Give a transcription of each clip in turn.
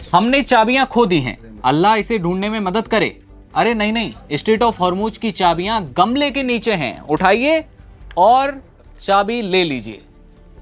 हमने चाबियां खो दी हैं, अल्लाह इसे ढूंढने में मदद करे। अरे नहीं नहीं, स्ट्रेट ऑफ हॉर्मुज की चाबियां गमले के नीचे हैं, उठाइए और चाबी ले लीजिए।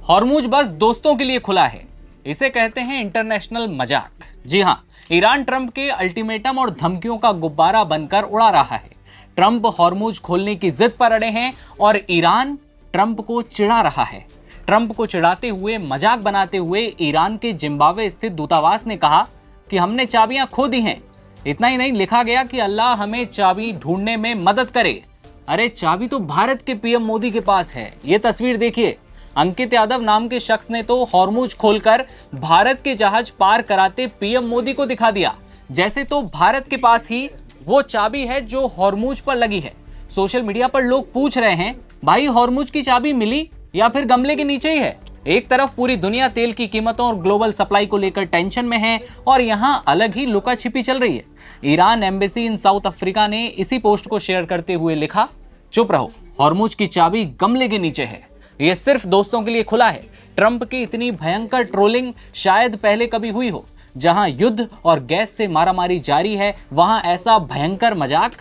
हॉर्मुज बस दोस्तों के लिए खुला है, इसे कहते हैं इंटरनेशनल मजाक। जी हां, ईरान ट्रंप के अल्टीमेटम और धमकियों का गुब्बारा बनकर उड़ा रहा है। ट्रंप हॉर्मुज खोलने की जिद पर अड़े हैं और ईरान ट्रंप को चिढ़ा रहा है। ट्रंप को चिढ़ाते हुए, मजाक बनाते हुए ईरान के जिम्बाब्वे स्थित दूतावास ने कहा कि हमने चाबियां खो दी हैं। इतना ही नहीं, लिखा गया कि अल्लाह हमें चाबी ढूंढने में मदद करे। अरे चाबी तो भारत के पीएम मोदी के पास है। ये तस्वीर देखिए, अंकित यादव नाम के शख्स ने तो हॉर्मुज खोलकर भारत के जहाज पार कराते पीएम मोदी को दिखा दिया, जैसे तो भारत के पास ही वो चाबी है जो हॉर्मुज पर लगी है। सोशल मीडिया पर लोग पूछ रहे हैं, भाई हॉर्मुज की चाबी मिली या फिर गमले के नीचे ही है? एक तरफ पूरी दुनिया तेल की कीमतों और ग्लोबल सप्लाई को लेकर टेंशन में है और यहाँ अलग ही लुका छिपी चल रही है। Iran embassy in south Africa ने इसी पोस्ट को शेयर करते हुए लिखा, चुप रहो, हॉर्मुज की चाबी गमले के नीचे है, ये सिर्फ दोस्तों के लिए खुला है। ट्रंप की इतनी भयंकर ट्रोलिंग शायद पहले कभी हुई हो। जहां युद्ध और गैस से मारामारी जारी है, वहां ऐसा भयंकर मजाक।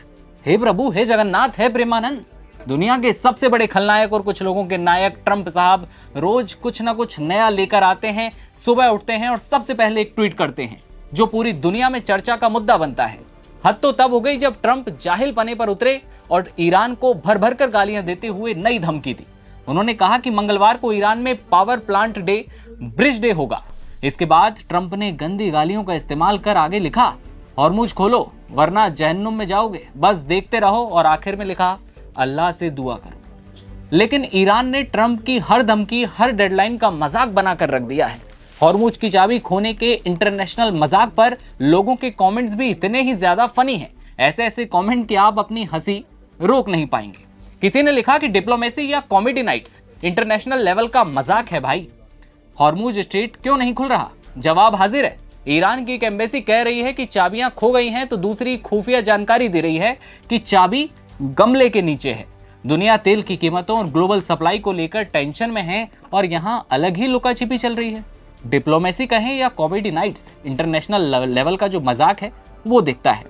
हे प्रभु, हे जगन्नाथ, हे प्रेमानंद। दुनिया के सबसे बड़े खलनायक और कुछ लोगों के नायक ट्रंप साहब रोज कुछ ना कुछ नया लेकर आते हैं। सुबह उठते हैं और सबसे पहले एक ट्वीट करते हैं जो पूरी दुनिया में चर्चा का मुद्दा बनता है। हद तो तब हो गई जब ट्रंप जाहिल पने पर उतरे और ईरान को भर भर कर गालियां देते हुए नई धमकी दी। उन्होंने कहा कि मंगलवार को ईरान में power plant day, bridge day होगा। इसके बाद ट्रंप ने गंदी गालियों का इस्तेमाल कर आगे लिखा, हॉर्मुज खोलो वरना जहन्नुम में जाओगे, बस देखते रहो। और आखिर में लिखा, अल्लाह से दुआ करो। लेकिन ईरान ने ट्रंप की हर धमकी, हर डेडलाइन का मजाक बनाकर रख दिया है। हॉर्मुज की चाबी खोने के इंटरनेशनल मजाक पर लोगों के कमेंट्स भी इतने ही ज्यादा फनी हैं, ऐसे ऐसे कमेंट कि आप अपनी हंसी रोक नहीं पाएंगे। किसी ने लिखा कि डिप्लोमेसी या कॉमेडी नाइट्स इंटरनेशनल लेवल का मजाक है भाई, हॉर्मुज स्ट्रेट क्यों नहीं खुल रहा? जवाब हाजिर है। ईरान की एक एम्बेसी कह रही है कि चाबियां खो गई हैं, तो दूसरी खुफिया जानकारी दे रही है कि चाबी गमले के नीचे है। दुनिया तेल की कीमतों और ग्लोबल सप्लाई को लेकर टेंशन में है और यहां अलग ही लुका छिपी चल रही है। डिप्लोमेसी कहें या कॉमेडी नाइट्स, इंटरनेशनल लेवल का जो मजाक है वो दिखता है।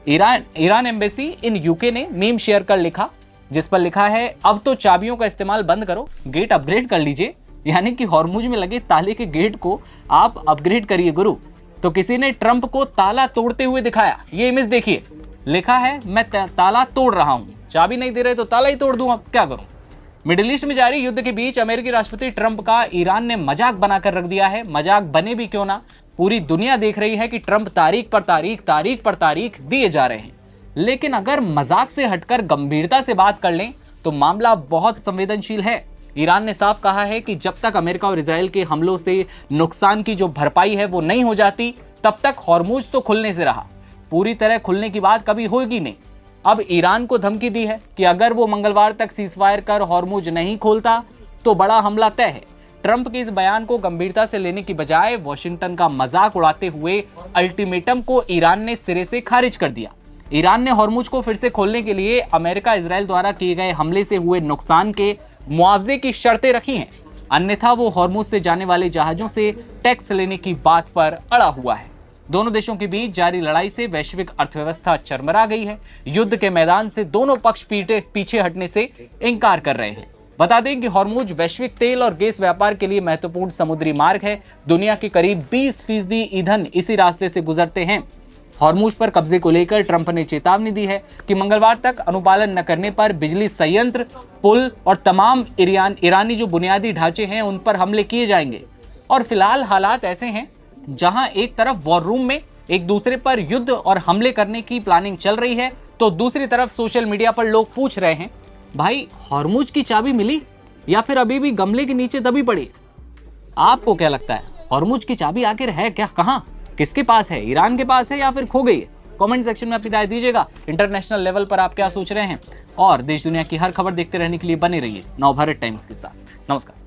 ईरान एम्बेसी इन यूके ने मीम शेयर कर लिखा, जिस पर लिखा है, अब तो चाबियों का इस्तेमाल बंद करो, गेट अपग्रेड कर लीजिए। यानी कि हॉर्मुज में लगे ताले के गेट को आप अपग्रेड करिए गुरु। तो किसी ने ट्रंप को ताला तोड़ते हुए दिखाया, ये इमेज देखिए, लिखा है, मैं ताला तोड़ रहा हूं, चाबी नहीं दे रहे तो ताला ही तोड़ दूं, अब क्या करूं। मिडिल ईस्ट में जारी युद्ध के बीच अमेरिकी राष्ट्रपति ट्रंप का ईरान ने मजाक बनाकर रख दिया है। मजाक बने भी क्यों ना, पूरी दुनिया देख रही है कि ट्रंप तारीख पर तारीख दिए जा रहे हैं। लेकिन अगर मजाक से हटकर गंभीरता से बात कर लें तो मामला बहुत संवेदनशील है। ईरान ने साफ कहा है कि जब तक अमेरिका और इजराइल के हमलों से नुकसान की जो भरपाई है वो नहीं हो जाती, तब तक हॉर्मुज तो खुलने से रहा, पूरी तरह खुलने की बात कभी होगी नहीं। अब ईरान को धमकी दी है कि अगर वो मंगलवार तक सीजफायर कर हॉर्मुज नहीं खोलता तो बड़ा हमला तय है। ट्रंप के इस बयान को गंभीरता से लेने की बजाय वॉशिंगटन का मजाक उड़ाते हुए अल्टीमेटम को ईरान ने सिरे से खारिज कर दिया। ईरान ने हॉर्मुज को फिर से खोलने के लिए अमेरिका इजराइल द्वारा किए गए हमले से हुए नुकसान के मुआवजे की शर्तें रखी हैं, अन्यथा वो हॉर्मुज से जाने वाले जहाजों से टैक्स लेने की बात पर अड़ा हुआ है। दोनों देशों के बीच जारी लड़ाई से वैश्विक अर्थव्यवस्था चरमरा गई है। युद्ध के मैदान से दोनों पक्ष पीछे हटने से इनकार कर रहे हैं। बता दें कि हॉर्मुज वैश्विक तेल और गैस व्यापार के लिए महत्वपूर्ण समुद्री मार्ग है। दुनिया के करीब 20% ईंधन इसी रास्ते से गुजरते हैं। हॉर्मुज पर कब्जे को लेकर ट्रंप ने चेतावनी दी है कि मंगलवार तक अनुपालन न करने पर बिजली संयंत्र, पुल और तमाम ईरानी जो बुनियादी ढांचे हैं उन पर हमले किए जाएंगे। और फिलहाल हालात ऐसे हैं जहां एक तरफ वॉर रूम में एक दूसरे पर युद्ध और हमले करने की प्लानिंग चल रही है, तो दूसरी तरफ सोशल मीडिया पर लोग पूछ रहे हैं, भाई हॉर्मुज की चाबी मिली या फिर अभी भी गमले के नीचे दबी पड़ी? आपको क्या लगता है, हॉर्मुज की चाबी आखिर है क्या, कहां, किसके पास है? ईरान के पास है या फिर खो गई है? कमेंट सेक्शन में अपनी राय दीजिएगा। इंटरनेशनल लेवल पर आप क्या सोच रहे हैं? और देश दुनिया की हर खबर देखते रहने के लिए बने रहिए नवभारत टाइम्स के साथ। नमस्कार।